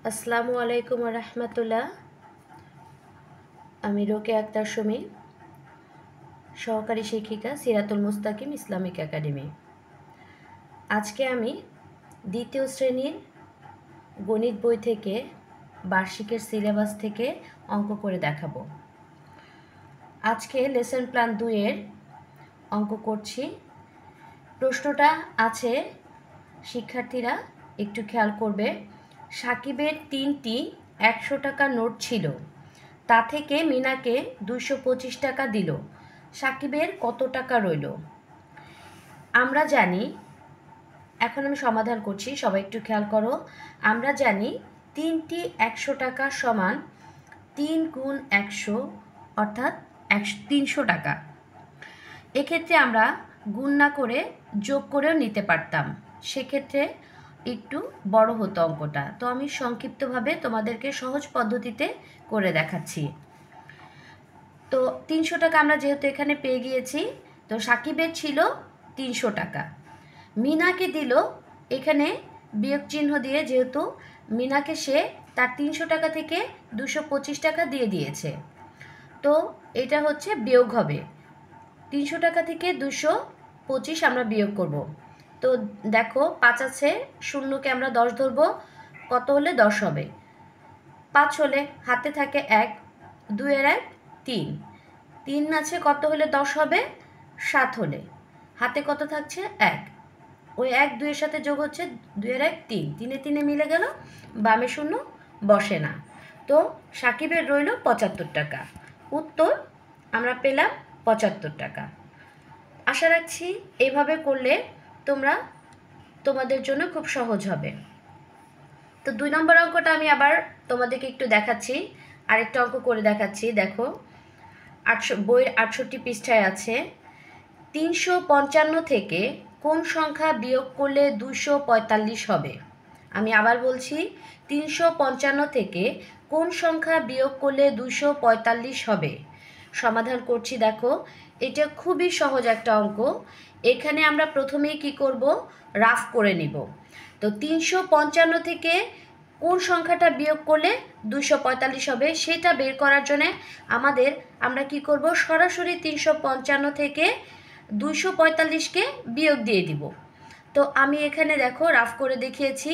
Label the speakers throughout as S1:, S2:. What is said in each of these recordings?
S1: আসসালামু আলাইকুম রহমতুল্লাহ। আমি রোকেয়া আক্তার সুমি, সহকারী শিক্ষিকা, সিরাতুল মুস্তাকিম ইসলামিক একাডেমি। আজকে আমি দ্বিতীয় শ্রেণীর গণিত বই থেকে বার্ষিকের সিলেবাস থেকে অঙ্ক করে দেখাবো। আজকে লেসন প্ল্যান 2-এর অঙ্ক করছি। প্রশ্নটা আছে, শিক্ষার্থীরা একটু খেয়াল করবে। সাকিবের 3টি 100 টাকার নোট ছিল, তা থেকে মিনাকে 225 টাকা দিল। সাকিবের কত টাকা রইল? আমরা জানি, এখন আমি সমাধান করছি, সবাই একটু খেয়াল করো। আমরা জানি 3টি 100 টাকা সমান 3 গুণ 100 অর্থাৎ 300 টাকা। এক্ষেত্রে আমরা গুণ না করে যোগ করেও নিতে পারতাম, সেক্ষেত্রে একটু বড় হতো অঙ্কটা। তো আমি সংক্ষিপ্তভাবে তোমাদেরকে সহজ পদ্ধতিতে করে দেখাচ্ছি। তো 300 টাকা আমরা যেহেতু এখানে পেয়ে গিয়েছি, তো সাকিবের ছিল 300 টাকা, মিনাকে দিল এখানে বিয়োগ চিহ্ন দিয়ে, যেহেতু মিনাকে সে তার 300 টাকা থেকে 225 টাকা দিয়ে দিয়েছে, তো এটা হচ্ছে বিয়োগ হবে। 300 টাকা থেকে 225 আমরা বিয়োগ করব। তো দেখো 5 আছে, শূন্যকে আমরা 10 ধরবো, কত হলে 10 হবে? 5 হলে হাতে থাকে 1, 2 এর 1 3, 3 আছে, কত হলে 10 হবে? 7 হলে হাতে কত থাকছে? 1, ওই 1 2 এর সাথে যোগ হচ্ছে, 2 এর 1 3, 3 এ 3 মিলে গেল, বামে শূন্য বসে না। তো সাকিবের রইল 75 টাকা। উত্তর আমরা পেলাম 75 টাকা। আশা রাখছি এইভাবে করলে তোমাদের জন্য খুব সহজ হবে। তো 2 নম্বর অঙ্কটা আমি আবার তোমাদেরকে একটু দেখাচ্ছি, আরেকটা অঙ্ক করে দেখাচ্ছি। দেখো, বইয়ের 68 পৃষ্ঠায় আছে, 355 থেকে কোন সংখ্যা বিয়োগ করলে 245 হবে? আমি আবার বলছি, 355 থেকে কোন সংখ্যা বিয়োগ করলে 245 হবে? সমাধান করছি। দেখো, এটা খুবই সহজ একটা অঙ্ক। এখানে আমরা প্রথমেই কি করব? রাফ করে নিব। তো 355 থেকে কোন সংখ্যাটা বিয়োগ করলে 245 হবে সেটা বের করার জন্য আমরা কি করব? সরাসরি 355 থেকে 245কে বিয়োগ দিয়ে দিব। তো আমি এখানে দেখো রাফ করে দেখিয়েছি।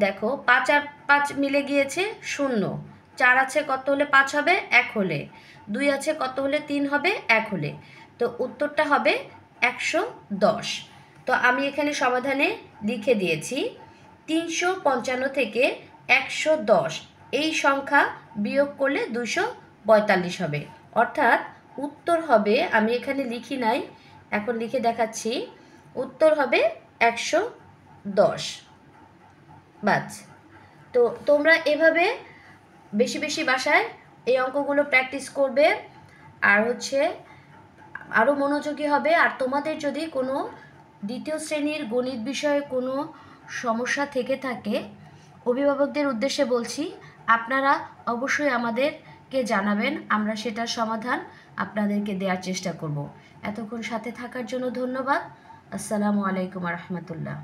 S1: দেখো 5 আর 5 মিলে গিয়েছে 0, 4 আছে, কত হলে 5 হবে? 1 হলে। 2 আছে, কত হলে 3 হবে? 1 হলে। তো উত্তরটা হবে 110। তো আমি এখানে সমাধানে লিখে দিয়েছি, 355 থেকে 110 এই সংখ্যা বিয়োগ করলে 245 হবে। অর্থাৎ উত্তর হবে, আমি এখানে লিখি নাই, এখন লিখে দেখাচ্ছি, উত্তর হবে 110। বাস। তো তোমরা এভাবে বেশি বেশি বাসায় এই অঙ্কগুলো প্র্যাকটিস করবে, আর আরও মনোযোগী হবে। আর তোমাদের যদি কোনো দ্বিতীয় শ্রেণীর গণিত বিষয়ে কোনো সমস্যা থেকে থাকে, অভিভাবকদের উদ্দেশ্যে বলছি, আপনারা অবশ্যই আমাদেরকে জানাবেন, আমরা সেটার সমাধান আপনাদেরকে দেওয়ার চেষ্টা করব। এতক্ষণ সাথে থাকার জন্য ধন্যবাদ। আসসালামু আলাইকুম রহমতুল্লাহ।